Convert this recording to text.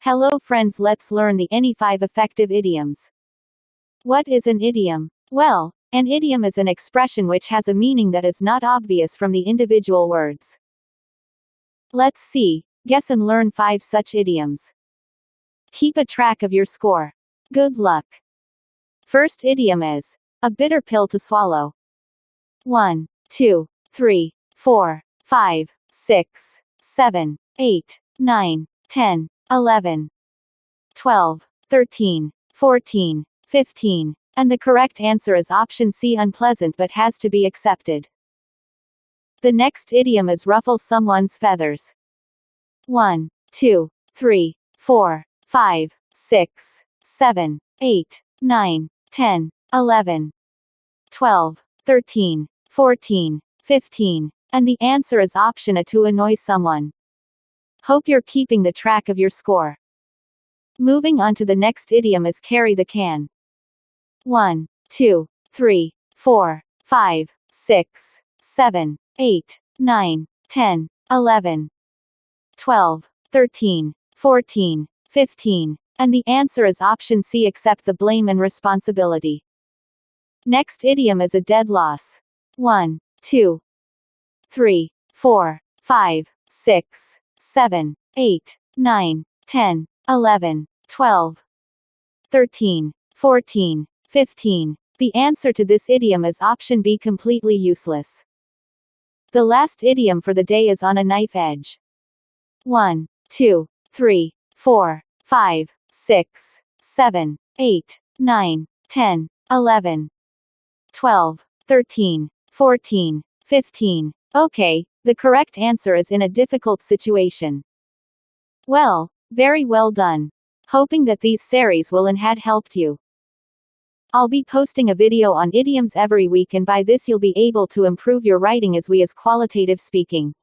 Hello friends, let's learn the any 5 effective idioms. What is an idiom? Well, an idiom is an expression which has a meaning that is not obvious from the individual words. Let's see, guess and learn 5 such idioms. Keep a track of your score. Good luck. First idiom is a bitter pill to swallow. 1, 2, 3, 4, 5, 6, 7, 8, 9, 10, 11, 12, 13, 14, 15, and the correct answer is option C, unpleasant but has to be accepted. The next idiom is ruffle someone's feathers. 1, 2, 3, 4, 5, 6, 7, 8, 9, 10, 11, 12, 13, 14, 15, and the answer is option A, to annoy someone. Hope you're keeping the track of your score. Moving on to the next idiom is carry the can. 1, 2, 3, 4, 5, 6, 7, 8, 9, 10, 11, 12, 13, 14, 15, and the answer is option C, accept the blame and responsibility. Next idiom is a dead loss. 1, 2, 3, 4, 5, 6, 7, 8, 9, 10, 11, 12, 13, 14, 15. The answer to this idiom is option B, completely useless. The last idiom for the day is on a knife edge. 1, 2, 3, 4, 5, 6, 7, 8, 9, 10, 11, 12, 13, 14, 15. Okay, the correct answer is in a difficult situation. Well, very well done. Hoping that these series will and had helped you. I'll be posting a video on idioms every week, and by this you'll be able to improve your writing as well as qualitative speaking.